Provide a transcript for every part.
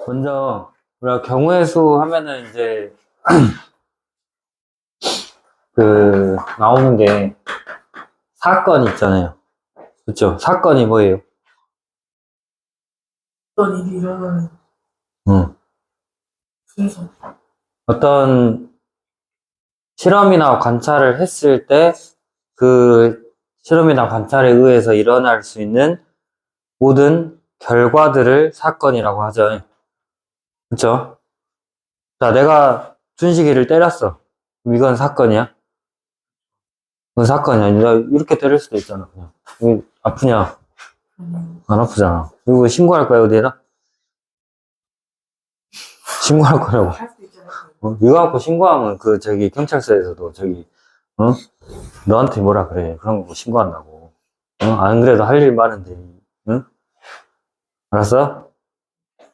먼저 우리가 경우의 수 하면은 이제 그 나오는 게 사건 있잖아요. 그렇죠? 사건이 뭐예요? 어떤 일이 일어나는 응. 순서. 어떤 실험이나 관찰을 했을 때 그 실험이나 관찰에 의해서 일어날 수 있는 모든 결과들을 사건이라고 하죠. 그렇죠? 자, 내가 준식이를 때렸어. 그럼 이건 사건이야? 그건 사건이 아니라 이렇게 때릴 수도 있잖아. 그냥. 이거 아프냐? 안 아프잖아. 이거 신고할 거야, 어디에다? 신고할 거라고. 할 수도 있잖아요. 이거 갖고 신고하면 저기 경찰서에서도 어? 너한테 뭐라 그래. 그런 거 신고한다고. 안 그래도 할 일 많은데, 응? 알았어?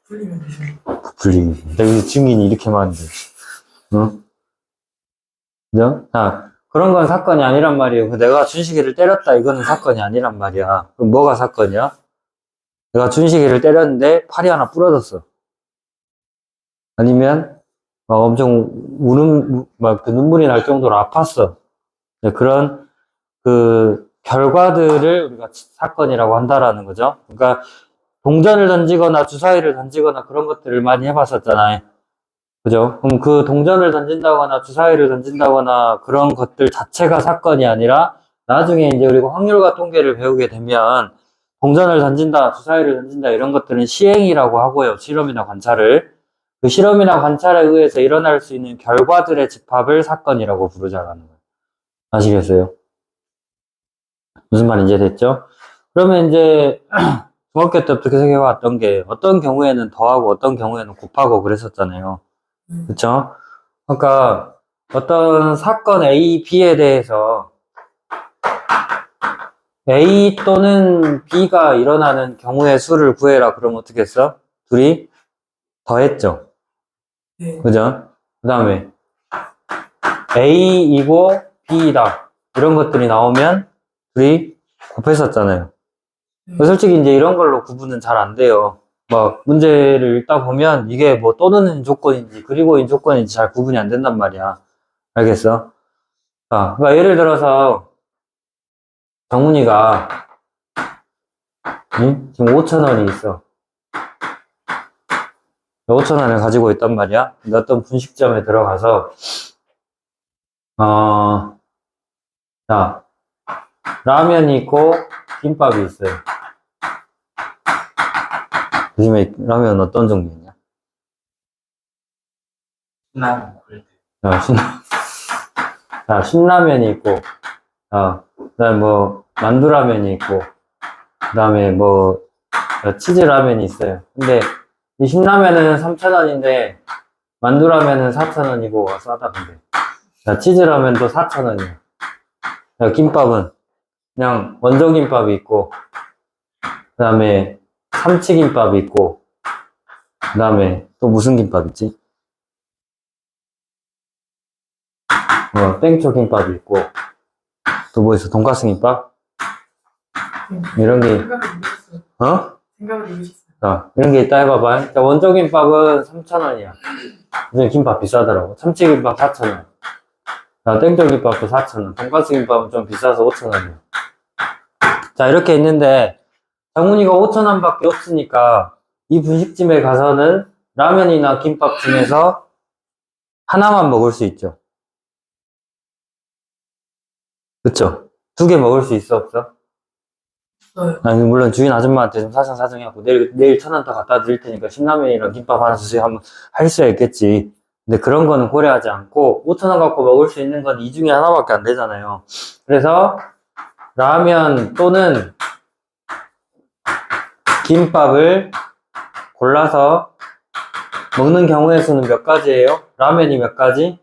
풀리면 되죠. 불리기. 여기 증인이 이렇게 많은데, 응? 그죠? 자, 그런 건 사건이 아니란 말이에요. 내가 준식이를 때렸다, 이거는 사건이 아니란 말이야. 그럼 뭐가 사건이야? 내가 준식이를 때렸는데 팔이 하나 부러졌어. 아니면 막 엄청 막 눈물이 날 정도로 아팠어. 그런 결과들을 우리가 사건이라고 한다라는 거죠. 그러니까 동전을 던지거나 주사위를 던지거나 그런 것들을 많이 해봤었잖아요. 그죠? 그럼 그 동전을 던진다거나 주사위를 던진다거나 그런 것들 자체가 사건이 아니라 나중에 이제 우리가 확률과 통계를 배우게 되면 동전을 던진다, 주사위를 던진다 이런 것들은 시행이라고 하고요. 실험이나 관찰을. 그 실험이나 관찰에 의해서 일어날 수 있는 결과들의 집합을 사건이라고 부르자라는 거예요. 아시겠어요? 무슨 말인지 됐죠? 그러면 이제 중학교 때부터 계속 해왔던 게 어떤 경우에는 더하고 어떤 경우에는 곱하고 그랬었잖아요. 그쵸? 그러니까 어떤 사건 A, B에 대해서 A 또는 B가 일어나는 경우의 수를 구해라. 그럼 어떻게 했어? 둘이 더했죠. 네. 그죠? 그 다음에 A이고 B이다. 이런 것들이 나오면 둘이 곱했었잖아요. 솔직히 이제 이런 걸로 구분은 잘 안 돼요. 막 문제를 읽다 보면 이게 뭐 또는 조건인지 그리고인 조건인지 잘 구분이 안 된단 말이야. 알겠어? 자, 그러니까 예를 들어서 정훈이가 지금 5천 원이 있어. 5천 원을 가지고 있단 말이야. 근데 어떤 분식점에 들어가서 자, 라면이 있고 김밥이 있어요. 요즘에 라면 어떤 종류 있냐? 신라면 그럴 때. 신라면이 있고, 그다음에 뭐 만두라면이 있고, 그다음에 뭐 치즈라면이 있어요. 근데 이 신라면은 3,000원인데 만두라면은 4,000원이고 싸다 근데. 자, 치즈라면도 4,000원이야. 김밥은 그냥 원조김밥이 있고, 그다음에 참치김밥이 있고, 그다음에 또 무슨 김밥 있지? 땡초 김밥이 있고, 또 뭐 있어? 돈가스 김밥? 이런 게, 생각을 해보셨어요. 이런 게 있다 해봐봐. 자, 원조김밥은 3,000원이야. 요즘 김밥 비싸더라고. 참치김밥 4,000원. 자, 땡초김밥도 4,000원. 돈가스 김밥은 좀 비싸서 5,000원이야. 자, 이렇게 있는데, 장훈이가 5,000원밖에 없으니까, 이 분식집에 가서는 라면이나 김밥 중에서 하나만 먹을 수 있죠. 그쵸? 두 개 먹을 수 있어, 없어? 아니, 물론 주인 아줌마한테 좀 사정해갖고 내일 1,000원 더 갖다 드릴 테니까 신라면이랑 김밥 하나 주세요 하면 할 수야 있겠지. 근데 그런 거는 고려하지 않고 5,000원 갖고 먹을 수 있는 건 이 중에 하나밖에 안 되잖아요. 그래서 라면 또는 김밥을 골라서 먹는 경우의 수는 몇 가지예요? 라면이 몇 가지?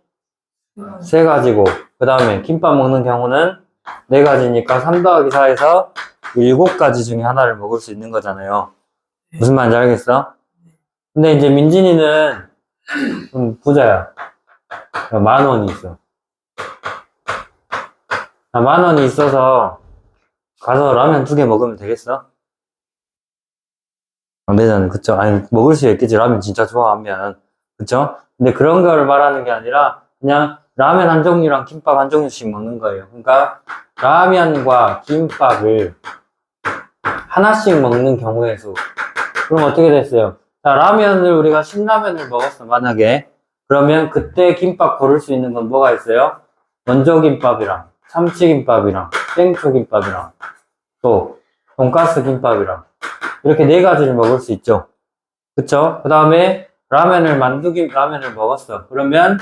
세 가지고 그 다음에 김밥 먹는 경우는 네 가지니까 3 더하기 4에서 7가지 중에 하나를 먹을 수 있는 거잖아요. 무슨 말인지 알겠어? 근데 이제 민진이는 좀 부자야. 10,000원이 있어. 10,000원이 있어서 가서 라면 2개 먹으면 되겠어? 안 되잖아요. 그쵸? 아니, 먹을 수 있겠지. 라면 진짜 좋아하면. 그쵸? 근데 그런 걸 말하는 게 아니라, 그냥 라면 한 종류랑 김밥 한 종류씩 먹는 거예요. 그러니까, 라면과 김밥을 하나씩 먹는 경우의 수. 그럼 어떻게 됐어요? 자, 라면을 우리가 신라면을 먹었어, 만약에. 그러면 그때 김밥 고를 수 있는 건 뭐가 있어요? 원조김밥이랑, 참치김밥이랑, 땡초김밥이랑, 또, 돈가스 김밥이랑. 이렇게 네 가지를 먹을 수 있죠. 그쵸? 그 다음에 라면을 먹었어. 그러면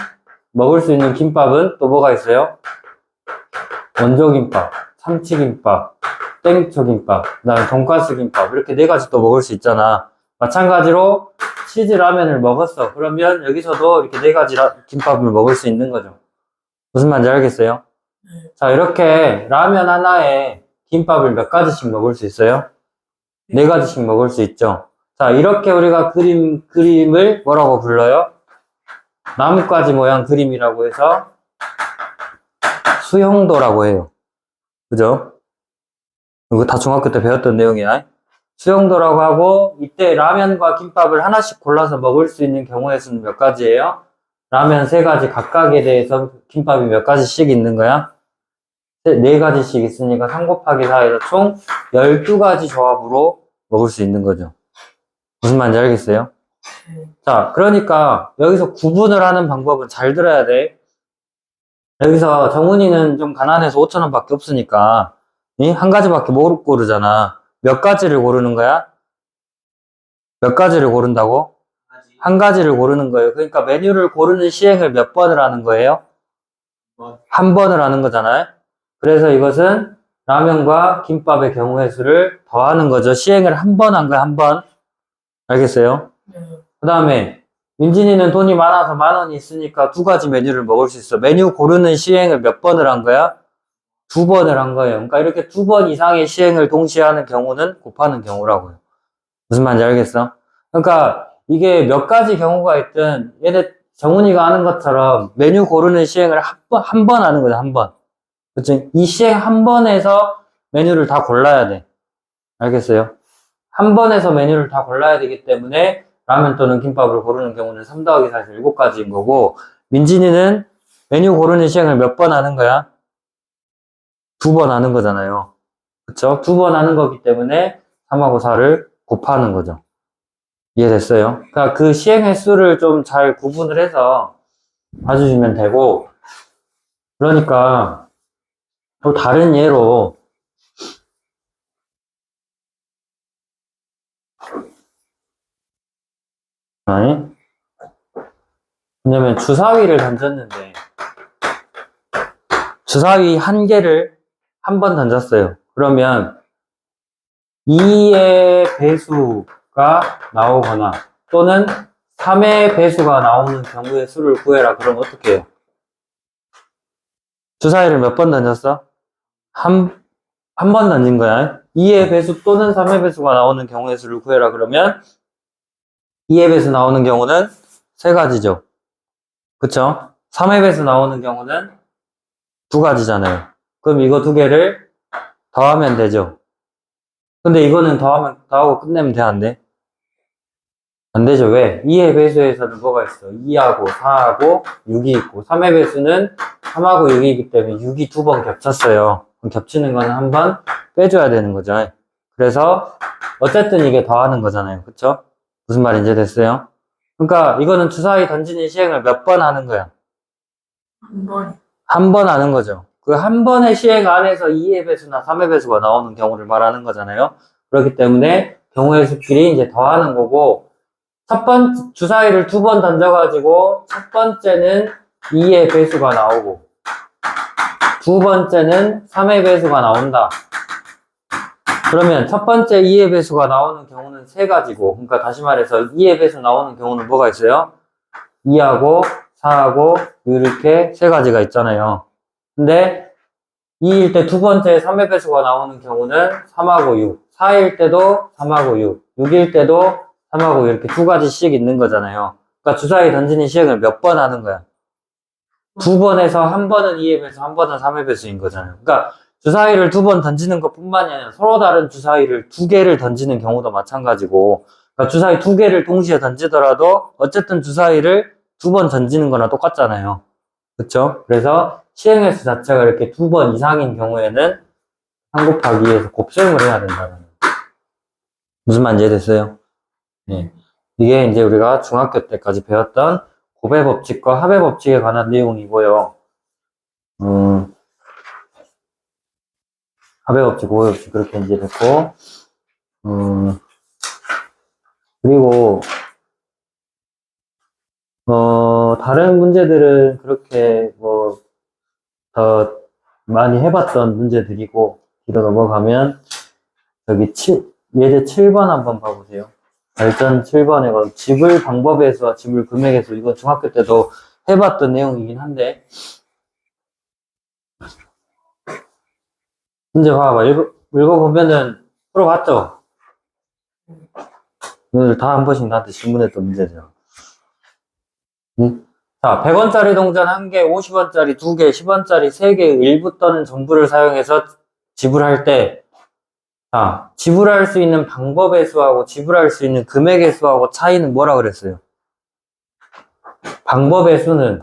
먹을 수 있는 김밥은 또 뭐가 있어요? 원조김밥, 참치김밥, 땡초김밥, 그 다음에 돈가스 김밥. 이렇게 네 가지 또 먹을 수 있잖아. 마찬가지로 치즈 라면을 먹었어. 그러면 여기서도 이렇게 네 가지 김밥을 먹을 수 있는 거죠. 무슨 말인지 알겠어요? 네. 자, 이렇게 라면 하나에 김밥을 몇 가지씩 먹을 수 있어요? 네 가지씩 먹을 수 있죠. 자, 이렇게 우리가 그림을 뭐라고 불러요? 나뭇가지 모양 그림이라고 해서 수형도라고 해요. 그죠? 이거 다 중학교 때 배웠던 내용이야. 수형도라고 하고, 이때 라면과 김밥을 하나씩 골라서 먹을 수 있는 경우의 수는 몇 가지예요? 라면 세 가지 각각에 대해서 김밥이 몇 가지씩 있는 거야? 네 가지씩 있으니까 3 곱하기 4에서 총 12가지 조합으로 먹을 수 있는 거죠. 무슨 말인지 알겠어요? 자, 그러니까 여기서 구분을 하는 방법은 잘 들어야 돼. 여기서 정훈이는 좀 가난해서 5,000원밖에 없으니까 한 가지밖에 못 고르잖아. 몇 가지를 고르는 거야? 몇 가지를 고른다고? 한 가지를 고르는 거예요. 그러니까 메뉴를 고르는 시행을 몇 번을 하는 거예요? 한 번을 하는 거잖아요. 그래서 이것은 라면과 김밥의 경우의 수를 더하는 거죠. 시행을 한 번 한 거야, 한 번. 알겠어요? 네. 그 다음에 민진이는 돈이 많아서 10,000원이 있으니까 2가지 메뉴를 먹을 수 있어. 메뉴 고르는 시행을 몇 번을 한 거야? 2번을 한 거예요. 그러니까 이렇게 2번 이상의 시행을 동시에 하는 경우는 곱하는 경우라고요. 무슨 말인지 알겠어? 그러니까 이게 몇 가지 경우가 있든 얘네 정훈이가 하는 것처럼 메뉴 고르는 시행을 한 번 하는 거죠. 한 번. 그치? 이 시행 한 번에서 메뉴를 다 골라야 돼. 알겠어요? 한 번에서 메뉴를 다 골라야 되기 때문에 라면 또는 김밥을 고르는 경우는 3 더하기 4에서 7가지인 거고, 민진이는 메뉴 고르는 시행을 몇 번 하는 거야? 2번 하는 거잖아요. 그쵸? 2번 하는 거기 때문에 3하고 4를 곱하는 거죠. 이해됐어요? 그러니까 그 시행 횟수를 좀 잘 구분을 해서 봐주시면 되고, 그러니까 또 다른 예로 아니? 왜냐면 주사위를 던졌는데 주사위 한 개를 한 번 던졌어요. 그러면 2의 배수가 나오거나 또는 3의 배수가 나오는 경우의 수를 구해라. 그럼 어떻게 해요? 주사위를 몇 번 던졌어? 한 번 던진 거야. 2의 배수 또는 3의 배수가 나오는 경우의 수를 구해라. 그러면 2의 배수 나오는 경우는 3가지죠. 그쵸? 3의 배수 나오는 경우는 2가지잖아요. 그럼 이거 2개를 더하면 되죠. 근데 이거는 더하고 끝내면 돼, 안 돼? 안 되죠. 왜? 2의 배수에서는 뭐가 있어? 2하고 4하고 6이 있고, 3의 배수는 3하고 6이기 때문에 6이 2번 겹쳤어요. 그럼 겹치는 거는 한 번 빼줘야 되는 거죠. 그래서 어쨌든 이게 더하는 거잖아요. 그쵸? 무슨 말인지 됐어요? 그러니까 이거는 주사위 던지는 시행을 몇 번 하는 거야? 한 번. 한 번 하는 거죠. 그 한 번의 시행 안에서 2의 배수나 3의 배수가 나오는 경우를 말하는 거잖아요. 그렇기 때문에 경우의 수끼리 이제 더하는 거고, 주사위를 2번 던져가지고, 첫 번째는 2의 배수가 나오고, 2번째는 3의 배수가 나온다. 그러면 첫 번째 2의 배수가 나오는 경우는 3가지고, 그러니까 다시 말해서 2의 배수 나오는 경우는 뭐가 있어요? 2하고 4하고 이렇게 3가지가 있잖아요. 근데 2일 때 2번째 3의 배수가 나오는 경우는 3하고 6, 4일 때도 3하고 6, 6일 때도 3하고 이렇게 2가지씩 있는 거잖아요. 그러니까 주사위 던지는 시행을 몇 번 하는 거야? 2번에서 한 번은 2의 배수, 한 번은 3의 배수인 거잖아요. 그러니까 주사위를 2번 던지는 것 뿐만이 아니라 서로 다른 주사위를 2개를 던지는 경우도 마찬가지고, 그러니까 주사위 두 개를 동시에 던지더라도 어쨌든 주사위를 두 번 던지는 거나 똑같잖아요. 그쵸? 그래서 시행횟수 자체가 이렇게 두 번 이상인 경우에는 3 곱하기 2에서 곱셈을 해야 된다는 거예요. 무슨 말인지 이해됐어요? 네. 이게 이제 우리가 중학교 때까지 배웠던 곱의 법칙과 합의 법칙에 관한 내용이고요. 합의 법칙, 곱의 법칙 그렇게 이제 됐고, 그리고 다른 문제들은 그렇게 뭐 더 많이 해봤던 문제들이고, 뒤로 넘어가면 여기 예제 7번 한번 봐보세요. 발전 7번에 지불 방법의 수와 지불 금액의 수, 이건 중학교 때도 해봤던 내용이긴 한데, 문제 봐봐. 읽어보면은 풀어봤죠? 오늘 다 한 번씩 나한테 질문했던 문제죠. 응? 자, 100원짜리 동전 1개, 50원짜리 2개, 10원짜리 3개, 일부 또는 전부를 사용해서 지불할 때, 자, 지불할 수 있는 방법의 수하고 지불할 수 있는 금액의 수하고 차이는 뭐라 그랬어요? 방법의 수는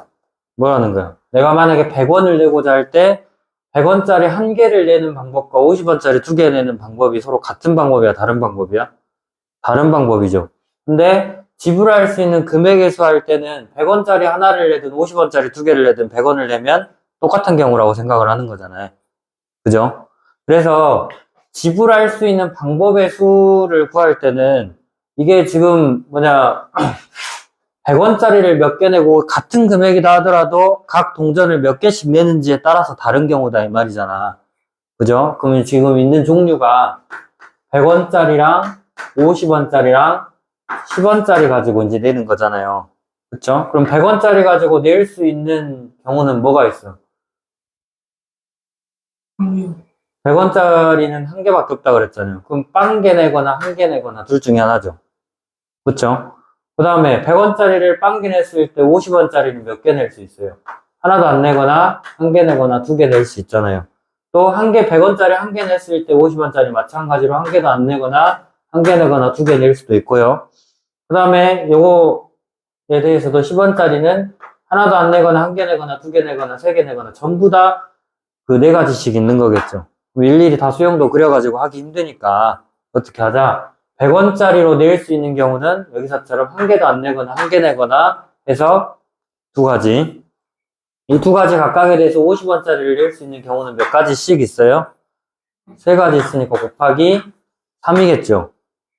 뭐라는 거야? 내가 만약에 100원을 내고자 할 때 100원짜리 1개를 내는 방법과 50원짜리 2개 내는 방법이 서로 같은 방법이야? 다른 방법이야? 다른 방법이죠. 근데 지불할 수 있는 금액의 수 할 때는 100원짜리 하나를 내든 50원짜리 2개를 내든 100원을 내면 똑같은 경우라고 생각을 하는 거잖아요. 그죠? 그래서 지불할 수 있는 방법의 수를 구할 때는 이게 지금 100원짜리를 몇 개 내고 같은 금액이다 하더라도 각 동전을 몇 개씩 내는지에 따라서 다른 경우다 이 말이잖아. 그죠? 그러면 지금 있는 종류가 100원짜리랑 50원짜리랑 10원짜리 가지고 이제 내는 거잖아요. 그쵸? 그럼 100원짜리 가지고 낼 수 있는 경우는 뭐가 있어? 100원짜리는 한 개밖에 없다 그랬잖아요. 그럼 빵개 내거나 한 개 내거나 둘 중에 하나죠. 그쵸? 그 다음에 100원짜리를 빵개 냈을 때 50원짜리는 몇 개 낼 수 있어요? 하나도 안 내거나 한 개 내거나 두 개 낼 수 있잖아요. 또 한 개 100원짜리 한 개 냈을 때 50원짜리 마찬가지로 한 개도 안 내거나 한 개 내거나 두 개 낼 수도 있고요. 그 다음에 요거에 대해서도 10원짜리는 하나도 안 내거나 한 개 내거나 두 개 내거나 세 개 내거나 전부 다 그 네 가지씩 있는 거겠죠. 일일이 다 수형도 그려가지고 하기 힘드니까 어떻게 하자. 100원짜리로 낼 수 있는 경우는 여기서처럼 한 개도 안 내거나 한 개 내거나 해서 두 가지. 이 두 가지 각각에 대해서 50원짜리를 낼 수 있는 경우는 몇 가지씩 있어요? 세 가지 있으니까 곱하기 3이겠죠.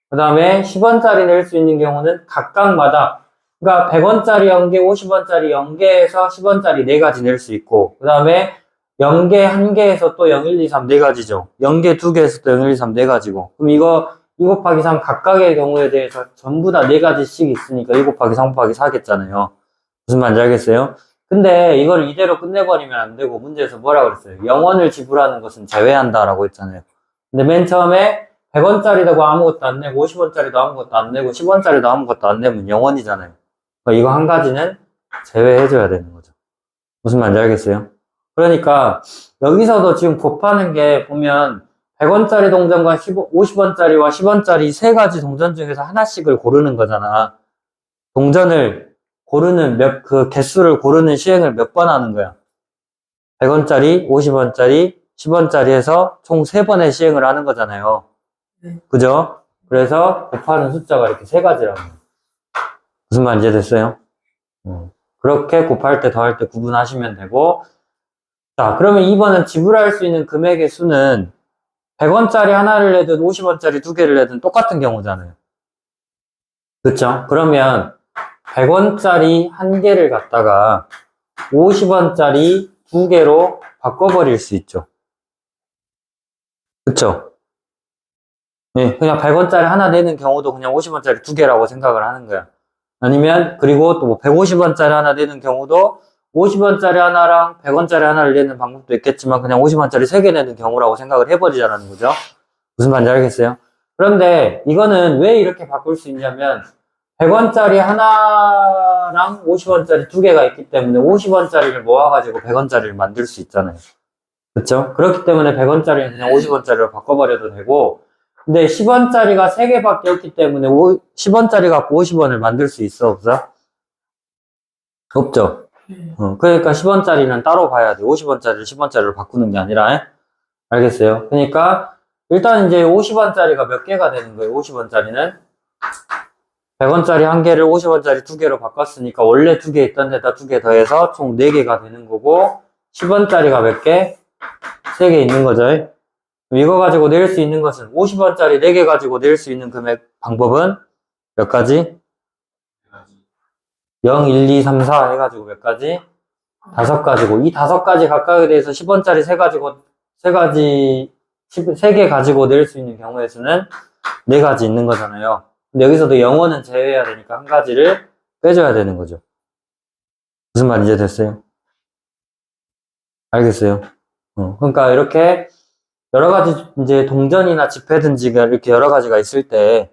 그 다음에 10원짜리 낼 수 있는 경우는 각각마다, 그러니까 100원짜리 0개, 50원짜리 0개에서 10원짜리 4가지 낼 수 있고, 그 다음에 0개, 1개에서 또 0, 1, 2, 3 4가지죠. 0개, 2개에서 또 0, 1, 2, 3 4가지고. 그럼 이거 2 곱하기 3 각각의 경우에 대해서 전부 다 4가지씩 있으니까 2 곱하기 3 곱하기 4겠잖아요. 무슨 말인지 알겠어요? 근데 이걸 이대로 끝내버리면 안 되고 문제에서 뭐라 그랬어요? 0원을 지불하는 것은 제외한다라고 했잖아요. 근데 맨 처음에 100원짜리라고 아무것도 안 내고 50원짜리도 아무것도 안 내고 10원짜리도 아무것도 안 내면 0원이잖아요. 그러니까 이거 한 가지는 제외해줘야 되는 거죠. 무슨 말인지 알겠어요? 그러니까 여기서도 지금 곱하는 게 보면 100원짜리 동전과 50원짜리와 10원짜리 세 가지 동전 중에서 하나씩을 고르는 거잖아. 동전을 고르는 그 개수를 고르는 시행을 몇 번 하는 거야? 100원짜리, 50원짜리, 10원짜리 해서 총 3번의 시행을 하는 거잖아요. 그죠? 그래서 곱하는 숫자가 이렇게 세 가지라고. 무슨 말인지 이해됐어요? 그렇게 곱할 때, 더할 때 구분하시면 되고. 자, 그러면 2번은 지불할 수 있는 금액의 수는 100원짜리 하나를 내든 50원짜리 두 개를 내든 똑같은 경우잖아요. 그쵸? 그러면 100원짜리 한 개를 갖다가 50원짜리 두 개로 바꿔버릴 수 있죠. 그쵸? 네, 그냥 100원짜리 하나 내는 경우도 그냥 50원짜리 두 개라고 생각을 하는 거야. 아니면, 그리고 또 뭐 150원짜리 하나 내는 경우도 50원짜리 하나랑 100원짜리 하나를 내는 방법도 있겠지만 그냥 50원짜리 세 개 내는 경우라고 생각을 해버리자는 거죠. 무슨 말인지 알겠어요? 그런데 이거는 왜 이렇게 바꿀 수 있냐면 100원짜리 하나랑 50원짜리 두 개가 있기 때문에 50원짜리를 모아가지고 100원짜리를 만들 수 있잖아요. 그렇죠? 그렇기 때문에 100원짜리는 그냥 50원짜리로 바꿔버려도 되고 근데 10원짜리가 3개밖에 없기 때문에 10원짜리 갖고 50원을 만들 수 있어, 없어? 없죠? 네. 그러니까 10원짜리는 따로 봐야 돼. 50원짜리를 10원짜리로 바꾸는 게 아니라. 알겠어요? 그러니까 일단 이제 50원짜리가 몇 개가 되는 거예요, 50원짜리는? 100원짜리 한 개를 50원짜리 2개로 바꿨으니까 원래 2개 있던 데다 2개 더해서 총 4개가 되는 거고 10원짜리가 몇 개? 3개 있는 거죠. 그럼 이거 가지고 낼 수 있는 것은 50원짜리 4개 가지고 낼 수 있는 금액 방법은 몇 가지? 0, 1, 2, 3, 4 해가지고 몇 가지? 5가지고 이 5가지 각각에 대해서 10원짜리 3개 가지고 낼 수 있는 경우의 수는 4가지 있는 거잖아요. 근데 여기서도 0원은 제외해야 되니까 한 가지를 빼줘야 되는 거죠. 무슨 말 이제 됐어요? 알겠어요? 그러니까 이렇게 여러 가지 이제 동전이나 지폐든지가 이렇게 여러 가지가 있을 때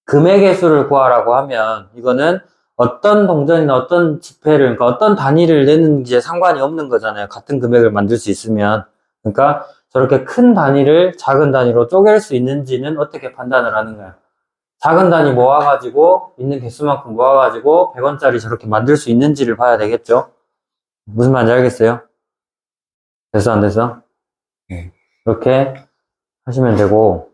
금액의 수를 구하라고 하면 이거는 어떤 동전이나 어떤 지폐를 그러니까 어떤 단위를 내는지에 상관이 없는 거잖아요. 같은 금액을 만들 수 있으면. 그러니까 저렇게 큰 단위를 작은 단위로 쪼갤 수 있는지는 어떻게 판단을 하는 거야? 작은 단위 모아가지고 있는 개수만큼 모아가지고 100원짜리 저렇게 만들 수 있는지를 봐야 되겠죠? 무슨 말인지 알겠어요? 됐어 안 됐어? 이렇게 하시면 되고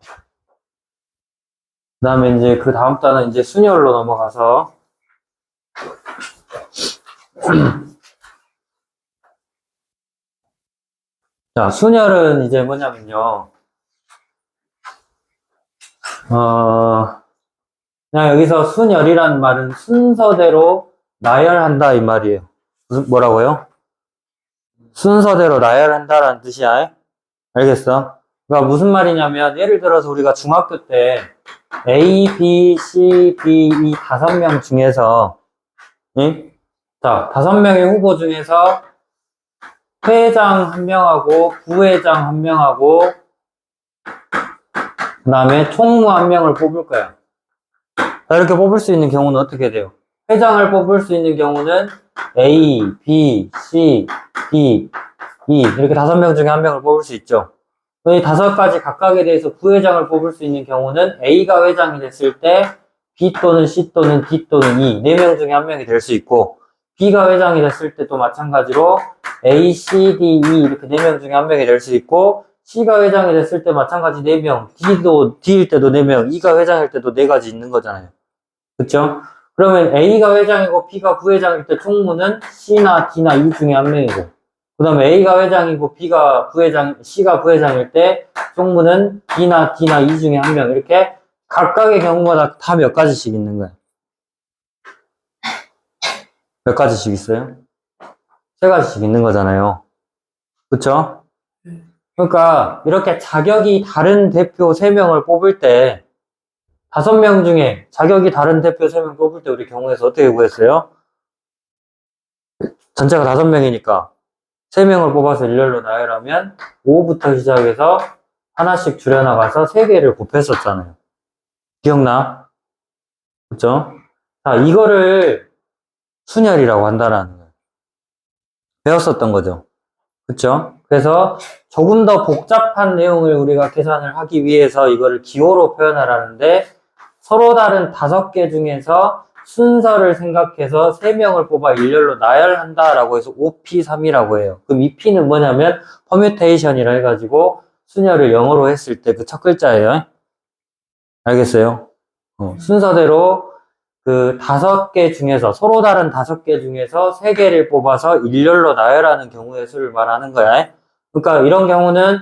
그 다음에 이제 그 다음 단은 이제 순열로 넘어가서 자, 순열은 이제 뭐냐면요. 그냥 여기서 순열이라는 말은 순서대로 나열한다 이 말이에요. 뭐라고요? 순서대로 나열한다라는 뜻이야. 알겠어? 그러니까 무슨 말이냐면 예를 들어서 우리가 중학교 때 A, B, C, D, E 5명 중에서 자, 5명의 후보 중에서 회장 1명하고 부회장 1명하고 그 다음에 총무 1명을 뽑을 거야. 자, 이렇게 뽑을 수 있는 경우는 어떻게 돼요? 회장을 뽑을 수 있는 경우는 A, B, C, D, E 이렇게 5명 중에 1명을 뽑을 수 있죠. 이 5가지 각각에 대해서 부회장을 뽑을 수 있는 경우는 A가 회장이 됐을 때 B 또는 C 또는 D 또는 E 4명 중에 1명이 될 수 있고 B가 회장이 됐을 때도 마찬가지로 A, C, D, E 이렇게 4명 중에 1명이 될 수 있고 C가 회장이 됐을 때 마찬가지 4명, D일 때도 4명, E가 회장일 때도 4가지 있는 거잖아요. 그쵸? 그러면 A가 회장이고 B가 부회장일 때 총무는 C나 D나 E 중에 1명이고 그 다음에 A가 회장이고 C가 부회장일 때 총무는 B나 D나 E 중에 1명 이렇게 각각의 경우마다 다 몇 가지씩 있는 거야. 몇 가지씩 있어요? 3가지씩 있는 거잖아요. 그쵸? 그러니까 이렇게 자격이 다른 대표 3명을 뽑을 때 5명 중에 자격이 다른 대표 3명 뽑을 때 우리 경우에서 어떻게 구했어요? 전체가 5명이니까 3명을 뽑아서 일렬로 나열하면 5부터 시작해서 하나씩 줄여나가서 3개를 곱했었잖아요. 기억나? 그쵸? 자, 이거를 순열이라고 한다라는 거예요. 배웠었던 거죠. 그쵸? 그래서 조금 더 복잡한 내용을 우리가 계산을 하기 위해서 이거를 기호로 표현하라는데 서로 다른 5개 중에서 순서를 생각해서 3명을 뽑아 일렬로 나열한다라고 해서 OP3이라고 해요. 그럼 이 P는 뭐냐면 퍼뮤테이션이라 해가지고 순열을 영어로 했을 때 그 첫 글자예요. 알겠어요? 순서대로 그 5개 중에서 서로 다른 5개 중에서 3개를 뽑아서 일렬로 나열하는 경우의 수를 말하는 거야. 그러니까 이런 경우는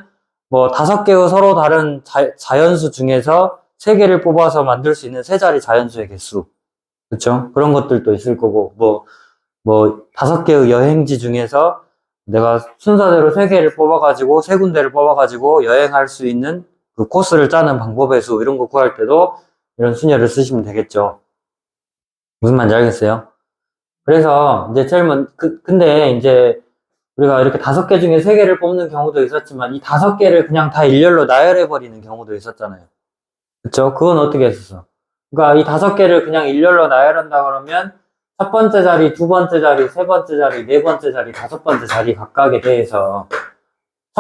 뭐 5개의 서로 다른 자연수 중에서 3개를 뽑아서 만들 수 있는 3자리 자연수의 개수. 그쵸? 그런 것들도 있을 거고, 뭐 5개의 여행지 중에서 내가 순서대로 3개를 뽑아가지고, 3군데를 뽑아가지고 여행할 수 있는 그 코스를 짜는 방법의 수, 이런 거 구할 때도 이런 순열을 쓰시면 되겠죠. 무슨 말인지 알겠어요? 그래서 이제 근데 이제 우리가 이렇게 5개 중에 3개를 뽑는 경우도 있었지만 이 5개를 그냥 다 일렬로 나열해버리는 경우도 있었잖아요. 그쵸? 그건 어떻게 했었어? 그러니까 이 5개를 그냥 일렬로 나열한다 그러면 첫 번째 자리, 두 번째 자리, 세 번째 자리, 네 번째 자리, 5번째 자리 각각에 대해서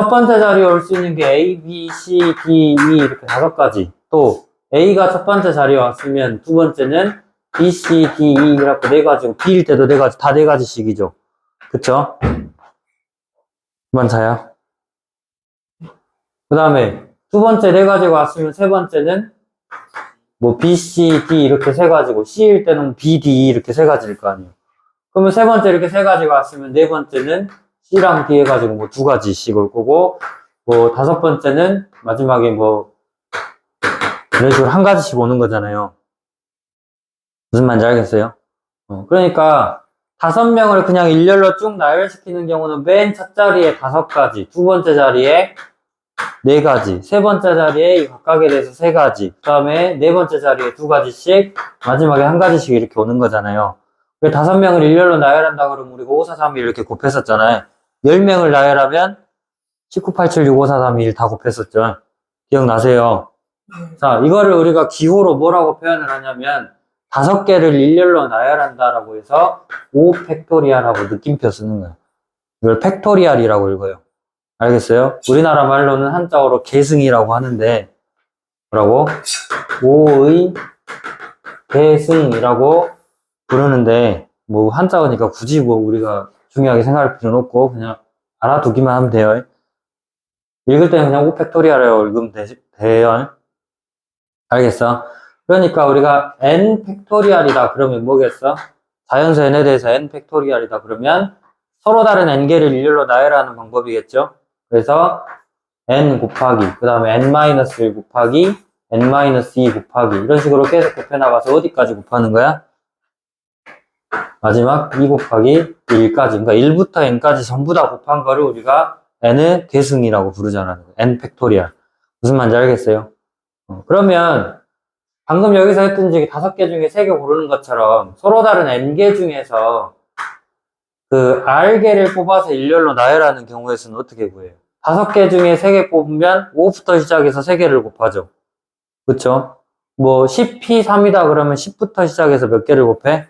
첫 번째 자리에 올 수 있는 게 A, B, C, D, E 이렇게 5가지. 또 A가 첫 번째 자리에 왔으면 두 번째는 B, C, D, E 이렇게 4가지고 B일 때도 4가지, 다 4가지씩이죠. 그쵸? 그만 자요. 그 다음에 두 번째 4가지가 왔으면 세 번째는 뭐 B, C, D 이렇게 3가지고 C일 때는 B, D, E 이렇게 3가지일 거 아니에요. 그러면 세 번째 이렇게 3가지가 왔으면 네 번째는 C랑 D 해가지고 뭐 2가지씩 올 거고 뭐 5번째는 마지막에 뭐 이런 식으로 1가지씩 오는 거잖아요. 무슨 말인지 알겠어요? 그러니까 5명을 그냥 일렬로 쭉 나열시키는 경우는 맨 첫 자리에 5가지, 두 번째 자리에 4가지, 세 번째 자리에 각각에 대해서 3가지, 그 다음에 네 번째 자리에 2가지씩, 마지막에 1가지씩 이렇게 오는 거잖아요. 5명을 일렬로 나열한다 그러면 우리가 5, 4, 3, 2 이렇게 곱했었잖아요. 10명을 나열하면 19, 87, 6, 5, 4, 3, 2, 1 다 곱했었죠. 기억나세요? 자, 이거를 우리가 기호로 뭐라고 표현을 하냐면 5개를 일렬로 나열한다라고 해서 5팩토리알하고 느낌표 쓰는 거예요. 이걸 팩토리알이라고 읽어요. 알겠어요? 우리나라 말로는 한자어로 계승이라고 하는데 뭐라고? 5의 계승이라고 부르는데 뭐 한자어니까 굳이 뭐 우리가 중요하게 생각할 필요는 없고 그냥 알아두기만 하면 돼요. 읽을 때는 그냥 5팩토리알이라고 읽으면 돼요. 알겠어? 그러니까 우리가 n 팩토리알이다 그러면 뭐겠어? 자연수 n에 대해서 n 팩토리알이다 그러면 서로 다른 n개를 일렬로 나열하는 방법이겠죠? 그래서 n 곱하기 그 다음에 n-1 곱하기 n-2 곱하기 이런 식으로 계속 곱해나가서 어디까지 곱하는 거야? 마지막 2 곱하기 1까지 그러니까 1부터 n까지 전부 다 곱한 거를 우리가 n의 계승이라고 부르잖아. n 팩토리알 무슨 말인지 알겠어요? 그러면 방금 여기서 했던 지 5개 중에 3개 고르는 것처럼 서로 다른 n개 중에서 그 r개를 뽑아서 일렬로 나열하는 경우에서는 어떻게 구해요? 5개 중에 3개 뽑으면 5부터 시작해서 3개를 곱하죠. 그쵸? 뭐 10p3이다 그러면 10부터 시작해서 몇 개를 곱해?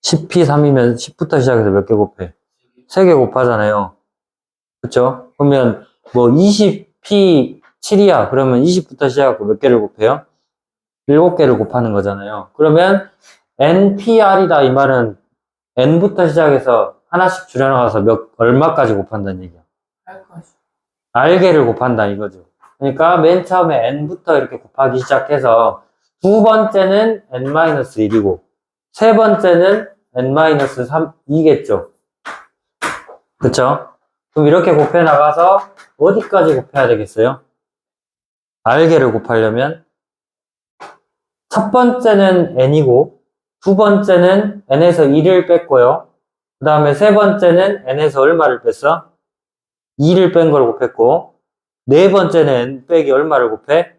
10p3이면 10부터 시작해서 몇 개 곱해? 3개 곱하잖아요. 그쵸? 그러면 뭐 20p7이야 그러면 20부터 시작하고 몇 개를 곱해요? 7개를 곱하는 거잖아요. 그러면 npr이다 이 말은 n부터 시작해서 하나씩 줄여나가서 얼마까지 곱한다는 얘기야. r개를 곱한다 이거죠. 그러니까 맨 처음에 n부터 이렇게 곱하기 시작해서 두 번째는 n-1이고 세 번째는 n-2겠죠. 그쵸? 그럼 이렇게 곱해 나가서 어디까지 곱해야 되겠어요? r개를 곱하려면 첫 번째는 n이고 두 번째는 n에서 1을 뺐고요. 그 다음에 세 번째는 n에서 얼마를 뺐어? 2를 뺀 걸 곱했고 네 번째는 n 빼기 얼마를 곱해?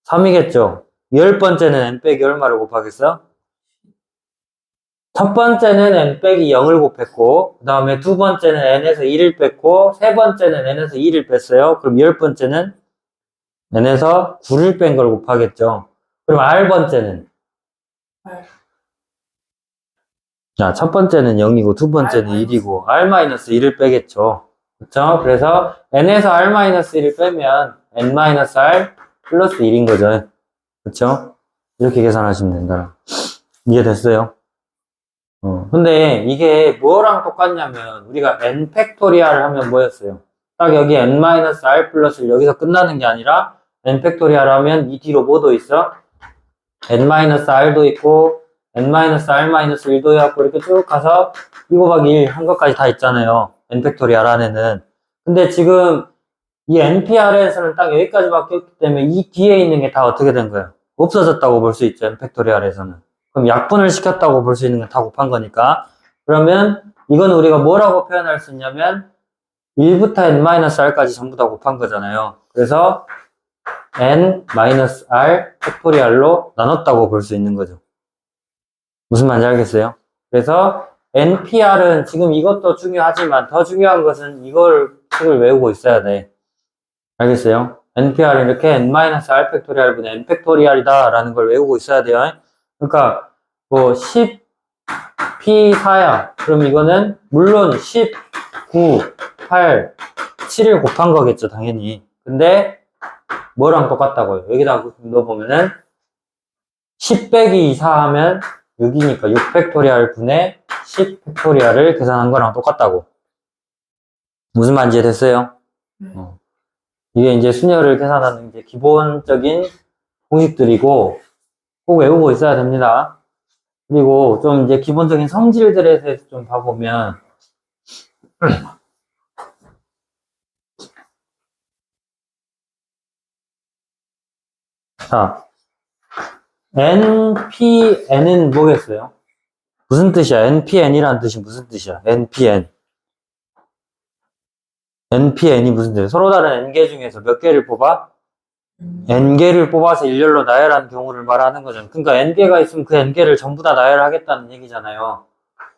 3이겠죠. 10번째는 n 빼기 얼마를 곱하겠어? 첫 번째는 n 빼기 0을 곱했고 그 다음에 두 번째는 n에서 1을 뺐고 세 번째는 n에서 2를 뺐어요. 그럼 10번째는 n에서 9를 뺀 걸 곱하겠죠. 그럼 r번째는? 자, 첫 번째는 0이고 두 번째는 1이고 r-1을 빼겠죠. 그쵸? 그래서 n에서 r-1을 빼면 n-r 플러스 1인 거죠. 그쵸? 이렇게 계산하시면 된다. 이해됐어요? 근데 이게 뭐랑 똑같냐면 우리가 n 팩토리얼 하면 뭐였어요? 딱 여기 n-r 플러스를 여기서 끝나는 게 아니라 n 팩토리얼 하면 이 뒤로 뭐도 있어? n-r도 있고 n-r-1도 해갖고 이렇게 쭉 가서 2 곱하기 1 한 것까지 다 있잖아요. n 팩토리얼 안에는. 근데 지금 이 npr에서는 딱 여기까지밖에 없기 때문에 이 뒤에 있는 게 다 어떻게 된 거예요? 없어졌다고 볼 수 있죠. n 팩토리얼에서는. 그럼 약분을 시켰다고 볼 수 있는 건 다 곱한 거니까. 그러면 이건 우리가 뭐라고 표현할 수 있냐면 1부터 n-r까지 전부 다 곱한 거잖아요. 그래서 n-r 팩토리얼로 나눴다고 볼 수 있는 거죠. 무슨 말인지 알겠어요? 그래서 npr은 지금 이것도 중요하지만 더 중요한 것은 이걸 책을 외우고 있어야 돼. 알겠어요? npr은 이렇게 n-r 팩토리얼분의 n 팩토리얼이다 라는 걸 외우고 있어야 돼요. 그러니까 뭐 10p4야. 그럼 이거는 물론 10, 9, 8, 7을 곱한 거겠죠, 당연히. 근데 뭐랑 똑같다고요? 여기다 넣어보면은 10 빼기 4 하면 6이니까 6 팩토리얼 분의 10 팩토리얼을 계산한 거랑 똑같다고. 무슨 말인지 이해됐어요? 이게 이제 수열을 계산하는 이제 기본적인 공식들이고 꼭 외우고 있어야 됩니다. 그리고 좀 이제 기본적인 성질들에 대해서 좀 봐보면 자, NPN은 뭐겠어요? 무슨 뜻이야? NPN이라는 뜻이 무슨 뜻이야? NPN. NPN이 무슨 뜻이야? 서로 다른 N개 중에서 몇 개를 뽑아? N개를 뽑아서 일렬로 나열하는 경우를 말하는 거잖아. 그러니까 N개가 있으면 그 N개를 전부 다 나열하겠다는 얘기잖아요.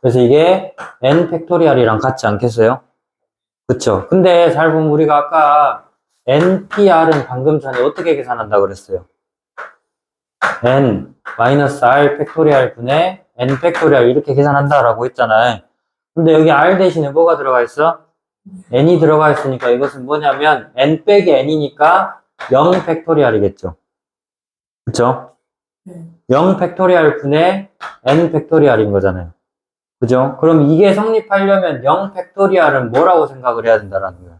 그래서 이게 N 팩토리얼이랑 같지 않겠어요? 그쵸? 근데 잘 보면 우리가 아까 NPR은 방금 전에 어떻게 계산한다 그랬어요? N-R 팩토리얼 분의 N 팩토리얼 이렇게 계산한다라고 했잖아요. 근데 여기 R 대신에 뭐가 들어가 있어? N이 들어가 있으니까 이것은 뭐냐면 N 빼기 N이니까 0 팩토리얼이겠죠. 그쵸? 0 팩토리얼 분의 N 팩토리얼인 거잖아요. 그죠? 그럼 이게 성립하려면 0 팩토리얼은 뭐라고 생각을 해야 된다라는 거야?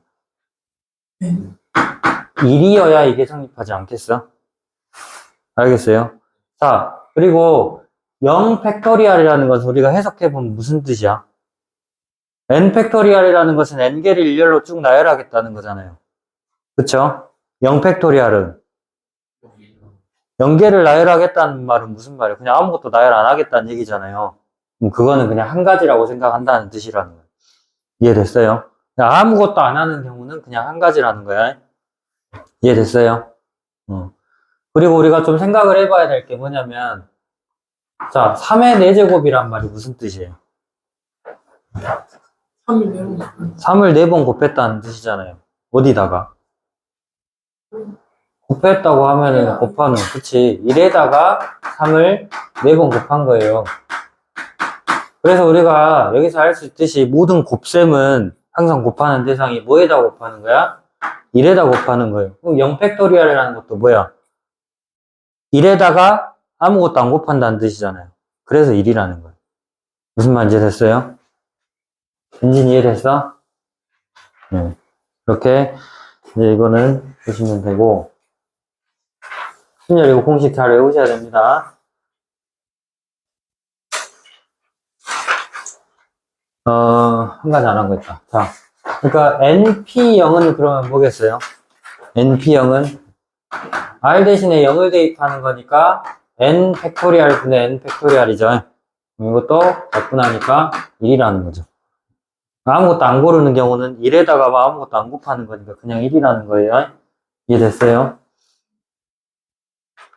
1이어야 이게 성립하지 않겠어? 알겠어요? 자, 그리고 0 팩토리얼이라는 것을 우리가 해석해보면 무슨 뜻이야? N 팩토리얼이라는 것은 N개를 일렬로 쭉 나열하겠다는 거잖아요. 그쵸? 0 팩토리얼은 0개를 나열하겠다는 말은 무슨 말이에요? 그냥 아무것도 나열 안 하겠다는 얘기잖아요. 그럼 그거는 그냥 한 가지라고 생각한다는 뜻이라는 거예요. 이해됐어요? 그냥 아무것도 안 하는 경우는 그냥 한 가지라는 거야. 이해됐어요? 그리고 우리가 좀 생각을 해봐야 될 게 뭐냐면, 자, 3의 4제곱이란 말이 무슨 뜻이에요? 3을 내고 싶은 3을 4번 곱했다는 뜻이잖아요. 어디다가? 곱했다고 하면은 곱하는, 그치. 1에다가 3을 4번 곱한 거예요. 그래서 우리가 여기서 알 수 있듯이 모든 곱셈은 항상 곱하는 대상이 뭐에다 곱하는 거야? 1에다 곱하는 거예요. 그럼 0 팩토리얼이라는 것도 뭐야? 1에다가 아무것도 안 곱한다는 뜻이잖아요. 그래서 1이라는 거예요. 무슨 말인지 됐어요? 엔진 이해됐어? 네. 이렇게 이제 이거는 보시면 되고 순열 이거 공식 잘 외우셔야 됩니다. 한 가지 안 한 거 있다. 자, 그러니까 NP0은 그러면 뭐겠어요? NP0은 R 대신에 0을 대입하는 거니까 N 팩토리얼 분의 N 팩토리얼이죠. 이것도 갖고 나니까 1이라는 거죠. 아무것도 안 고르는 경우는 1에다가 아무것도 안 곱하는 거니까 그냥 1이라는 거예요. 이해됐어요?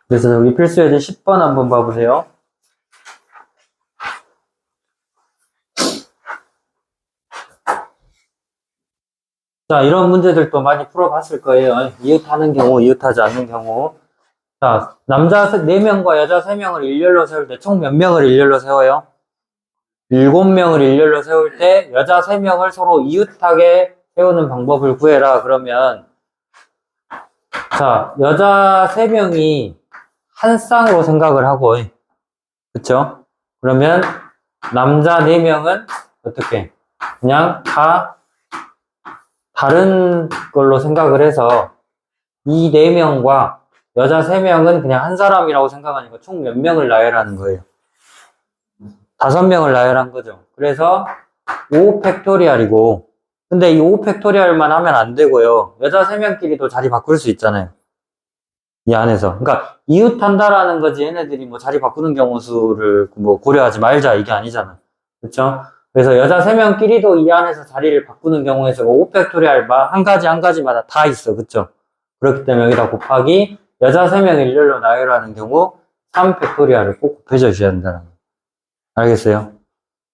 그래서 여기 필수예제 10번 한번 봐보세요. 자, 이런 문제들도 많이 풀어봤을 거예요. 이웃하는 경우, 이웃하지 않는 경우. 자, 남자 4명과 여자 3명을 일렬로 세울 때 총 몇 명을 일렬로 세워요? 7명을 일렬로 세울 때 여자 3명을 서로 이웃하게 세우는 방법을 구해라. 그러면 자, 여자 3명이 한 쌍으로 생각을 하고 그쵸? 그러면 남자 4명은 어떻게? 그냥 다 다른 걸로 생각을 해서 이 4명과 여자 3명은 그냥 한 사람이라고 생각하니까 총 몇 명을 나열하는 거예요? 5명을 나열한 거죠. 그래서 5 팩토리얼이고 근데 이 5 팩토리얼만 하면 안 되고요. 여자 3명끼리도 자리 바꿀 수 있잖아요. 이 안에서. 그러니까 이웃한다라는 거지 얘네들이 뭐 자리 바꾸는 경우 수를 뭐 고려하지 말자 이게 아니잖아. 그렇죠? 그래서 여자 3명끼리도 이 안에서 자리를 바꾸는 경우에서 5팩토리얼 한 가지 한 가지마다 다 있어. 그렇죠? 그렇기 때문에 여기다 곱하기 여자 3명을 일렬로 나열하는 경우 3팩토리얼을 꼭 곱해줘 주셔야 된다는 거. 알겠어요?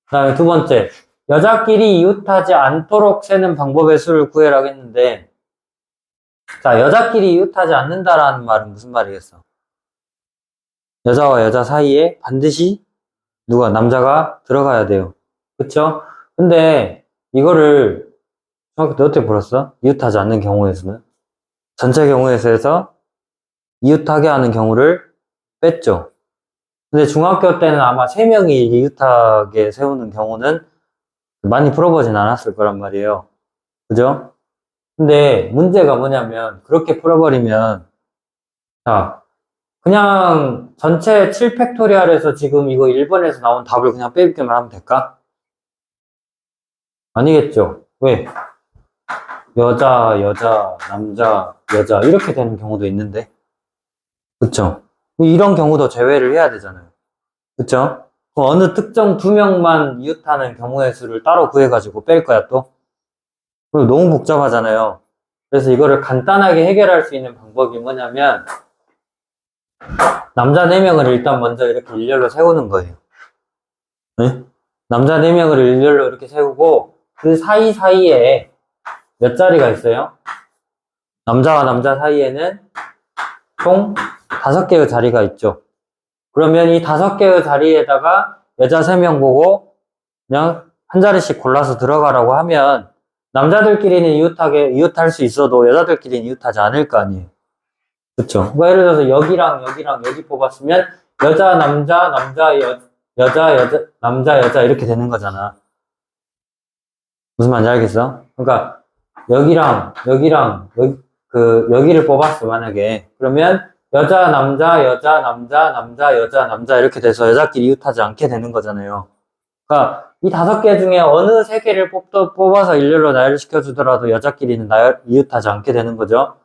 그 다음에 두 번째 여자끼리 이웃하지 않도록 세는 방법의 수를 구해라 했는데 자, 여자끼리 이웃하지 않는다라는 말은 무슨 말이겠어? 여자와 여자 사이에 반드시 남자가 들어가야 돼요. 그쵸? 근데 이거를 중학교 때 어떻게 풀었어? 이웃하지 않는 경우에서는? 전체 경우에서 이웃하게 하는 경우를 뺐죠. 근데 중학교 때는 아마 3명이 이웃하게 세우는 경우는 많이 풀어보진 않았을 거란 말이에요. 그죠? 근데 문제가 뭐냐면, 그렇게 풀어버리면, 자, 그냥 전체 7팩토리얼에서 지금 이거 1번에서 나온 답을 그냥 빼기만 하면 될까? 아니겠죠? 왜? 여자, 남자, 여자, 이렇게 되는 경우도 있는데. 그쵸? 이런 경우도 제외를 해야 되잖아요. 그쵸? 그럼 어느 특정 2명만 이웃하는 경우의 수를 따로 구해가지고 뺄 거야, 또? 그리고 너무 복잡하잖아요. 그래서 이거를 간단하게 해결할 수 있는 방법이 뭐냐면, 남자 4명을 일단 먼저 이렇게 일렬로 세우는 거예요. 네? 남자 4명을 일렬로 이렇게 세우고, 그 사이사이에 몇 자리가 있어요? 남자와 남자 사이에는 총 5개의 자리가 있죠. 그러면 이 5개의 자리에다가 여자 3명 보고 그냥 한 자리씩 골라서 들어가라고 하면 남자들끼리는 이웃할 수 있어도 여자들끼리는 이웃하지 않을 거 아니에요. 그쵸? 뭐 예를 들어서 여기랑 여기랑 여기 뽑았으면 여자, 남자, 남자, 여자 이렇게 되는 거잖아. 무슨 말인지 알겠어? 그러니까 여기랑 여기를 뽑았어 만약에. 그러면 여자, 남자, 남자 이렇게 돼서 여자끼리 이웃하지 않게 되는 거잖아요. 그러니까 이 5개 중에 어느 3개를 뽑아서 일렬로 나열을 시켜주더라도 여자끼리는 이웃하지 않게 되는 거죠.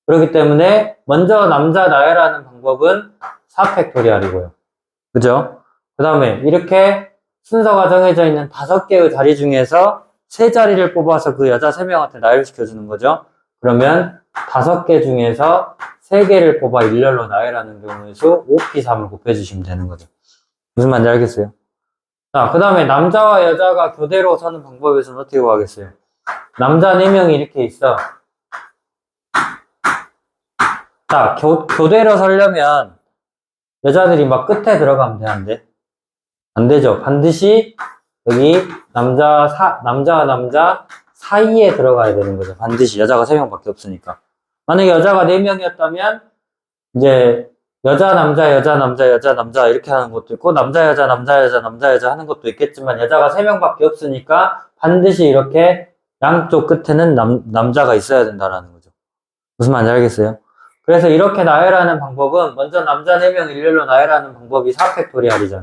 그렇기 때문에 먼저 남자 나열하는 방법은 4팩토리얼이고요. 그죠? 그 다음에 이렇게 순서가 정해져 있는 5개의 자리 중에서 3자리를 뽑아서 그 여자 3명한테 나열시켜주는 거죠. 그러면 5개 중에서 3개를 뽑아 일렬로 나열하는 경우의 수 5P3을 곱해주시면 되는 거죠. 무슨 말인지 알겠어요? 자, 그 다음에 남자와 여자가 교대로 서는 방법에서는 어떻게 구하겠어요? 남자 4명이 이렇게 있어. 자, 교대로 서려면 여자들이 막 끝에 들어가면 되는데 안 되죠. 반드시 여기 남자와 남자 사이에 들어가야 되는 거죠. 반드시 여자가 3명밖에 없으니까. 만약에 여자가 4명이었다면 이제 여자, 남자 이렇게 하는 것도 있고 남자, 여자 하는 것도 있겠지만 여자가 3명밖에 없으니까 반드시 이렇게 양쪽 끝에는 남자가 있어야 된다라는 거죠. 무슨 말인지 알겠어요? 그래서 이렇게 나열하는 방법은 먼저 남자 4명 일렬로 나열하는 방법이 4팩토리얼이잖아요.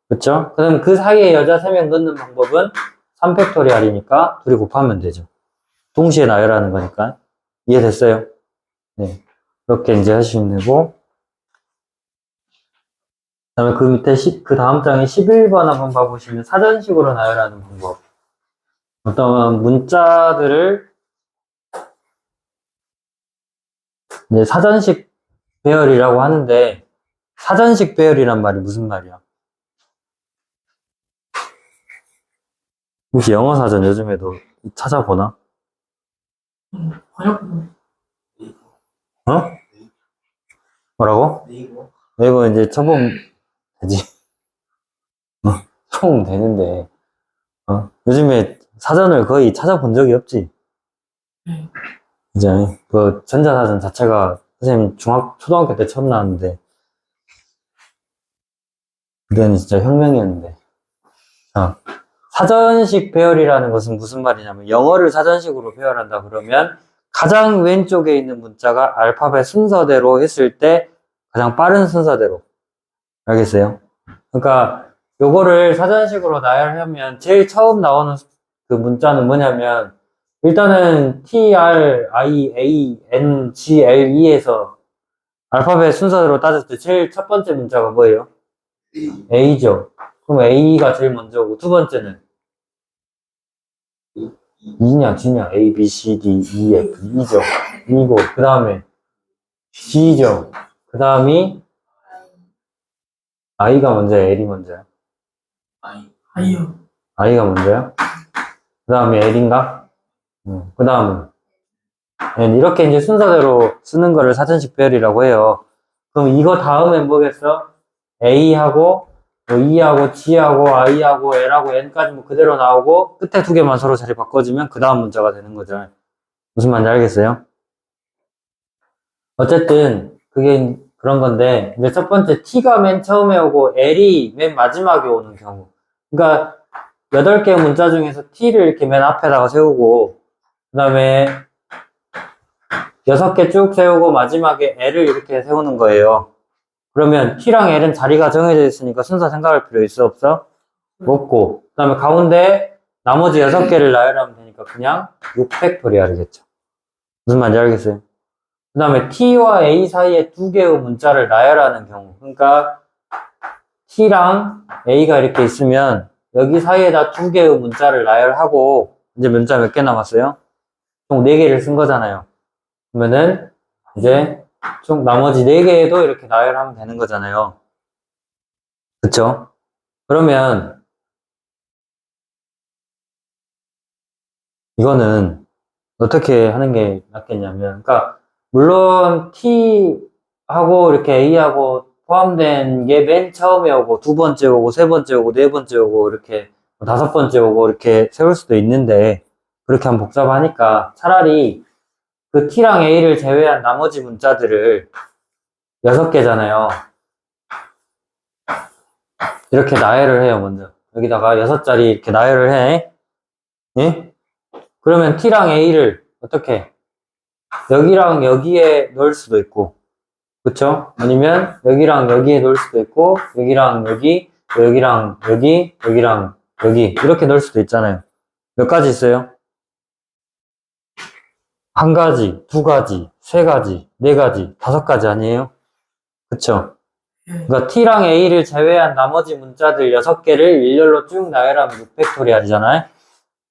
그쵸? 그럼 그 사이에 여자 3명 넣는 방법은 3팩토리얼이니까 둘이 곱하면 되죠. 동시에 나열하는 거니까. 이해됐어요? 네. 그렇게 이제 하시면 되고. 그 다음에 그 밑에 그 다음 장에 11번 한번 봐보시면 사전식으로 나열하는 방법. 어떤 문자들을 이제 사전식 배열이라고 하는데, 사전식 배열이란 말이 무슨 말이야? 혹시 영어 사전 요즘에도 찾아보나? 번역본. 어? 뭐라고? 네이버 이제 쳐보면 되지. 쳐보면 되는데, 요즘에 사전을 거의 찾아본 적이 없지. 네. 이제 그 전자사전 자체가 선생님 초등학교 때 처음 나왔는데, 그때는 진짜 혁명이었는데. 사전식 배열이라는 것은 무슨 말이냐면 영어를 사전식으로 배열한다 그러면 가장 왼쪽에 있는 문자가 알파벳 순서대로 했을 때 가장 빠른 순서대로. 알겠어요? 그러니까 요거를 사전식으로 나열하면 제일 처음 나오는 그 문자는 뭐냐면 일단은 TRIANGLE에서 알파벳 순서대로 따졌을 때 제일 첫 번째 문자가 뭐예요? A죠. 그럼 A가 제일 먼저고 두 번째는 E냐 G냐 A, B, C, D, E, F, E죠. E고 그 다음에 G죠. 그 다음이 I가 먼저야 L이 먼저야? 아이요. I가 먼저야? 그 다음에 L인가? 그 다음은 이렇게 이제 순서대로 쓰는 거를 사전식 배열이라고 해요. 그럼 이거 다음엔 뭐겠어? A하고 뭐 E하고 G하고 I하고 L하고 N까지 뭐 그대로 나오고 끝에 두 개만 서로 자리 바꿔주면 그 다음 문자가 되는 거죠. 무슨 말인지 알겠어요? 어쨌든 그게 그런 건데 이제 첫 번째 T가 맨 처음에 오고 L이 맨 마지막에 오는 경우, 그러니까 8개의 문자 중에서 T를 이렇게 맨 앞에다가 세우고 그 다음에 6개 쭉 세우고 마지막에 L을 이렇게 세우는 거예요. 그러면 T랑 L은 자리가 정해져 있으니까 순서 생각할 필요 있어 없어? 없고 그 다음에 가운데 나머지 6개를 나열하면 되니까 그냥 6팩토리얼이겠죠. 무슨 말인지 알겠어요? 그 다음에 T와 A 사이에 두 개의 문자를 나열하는 경우, 그러니까 T랑 A가 이렇게 있으면 여기 사이에다 두 개의 문자를 나열하고 이제 문자 몇 개 남았어요? 총 4개를 쓴 거잖아요. 그러면은 이제 총 나머지 4개에도 이렇게 나열하면 되는 거잖아요. 그쵸? 그러면 이거는 어떻게 하는 게 낫겠냐면, 그러니까 물론 T하고 이렇게 A하고 포함된 게 맨 처음에 오고 두 번째 오고 세 번째 오고 네 번째 오고 이렇게 5번째 오고 이렇게 세울 수도 있는데 그렇게 하면 복잡하니까 차라리 그 T랑 A를 제외한 나머지 문자들을 6개잖아요. 이렇게 나열을 해요, 먼저. 여기다가 6자리 이렇게 나열을 해. 예? 그러면 T랑 A를 어떻게? 여기랑 여기에 넣을 수도 있고, 그쵸? 아니면 여기랑 여기에 넣을 수도 있고, 여기랑 여기, 여기랑 여기, 여기랑 여기, 이렇게 넣을 수도 있잖아요. 몇 가지 있어요? 한 가지, 두 가지, 세 가지, 네 가지, 5가지 아니에요? 그쵸? 예. 그러니까 T랑 A를 제외한 나머지 문자들 6개를 일렬로 쭉 나열하면 6팩토리얼이잖아요.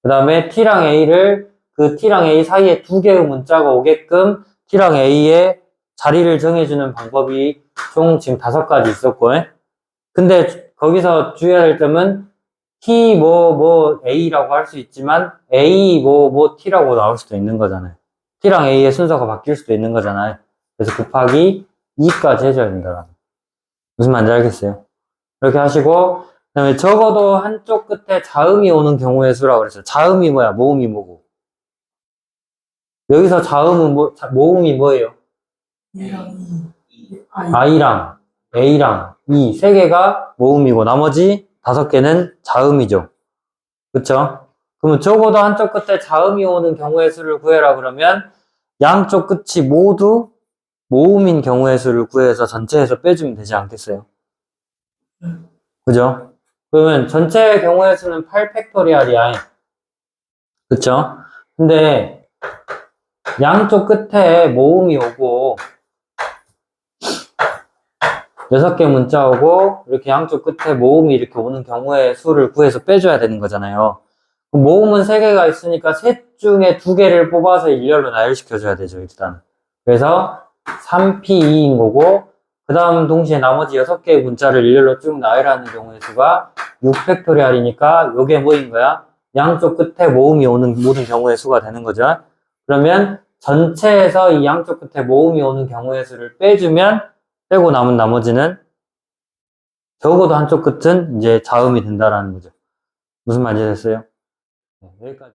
그 다음에 T랑 A를 그 T랑 A 사이에 두 개의 문자가 오게끔 T랑 A의 자리를 정해주는 방법이 총 지금 5가지 있었고, 근데 거기서 주의해야 될 점은 T 뭐 A라고 할 수 있지만 A 뭐 T라고 나올 수도 있는 거잖아요. T랑 A의 순서가 바뀔 수도 있는 거잖아요. 그래서 곱하기 2까지 해줘야 된다. 무슨 말인지 알겠어요? 이렇게 하시고, 그 다음에 적어도 한쪽 끝에 자음이 오는 경우의 수라고 그랬어요. 자음이 뭐야? 모음이 뭐고? 여기서 자음은 모음이 뭐예요? E랑 E. I랑 A랑 E 세 개가 모음이고 나머지 5개는 자음이죠. 그쵸? 그러면 적어도 한쪽 끝에 자음이 오는 경우의 수를 구해라 그러면 양쪽 끝이 모두 모음인 경우의 수를 구해서 전체에서 빼주면 되지 않겠어요? 그죠? 그러면 전체 경우의 수는 8팩토리얼이야. 그쵸? 근데 양쪽 끝에 모음이 오고 6개 문자 오고 이렇게 양쪽 끝에 모음이 이렇게 오는 경우의 수를 구해서 빼줘야 되는 거잖아요. 모음은 3개가 있으니까 셋 중에 2개를 뽑아서 일렬로 나열시켜줘야 되죠, 일단. 그래서 3P2인 거고 그 다음 동시에 나머지 6개의 문자를 일렬로 쭉 나열하는 경우의 수가 6팩토리얼이니까 요게 뭐인 거야? 양쪽 끝에 모음이 오는 모든 경우의 수가 되는 거죠. 그러면 전체에서 이 양쪽 끝에 모음이 오는 경우의 수를 빼주면 빼고 남은 나머지는 적어도 한쪽 끝은 이제 자음이 된다라는 거죠. 무슨 말인지 됐어요? 네, 여기까지.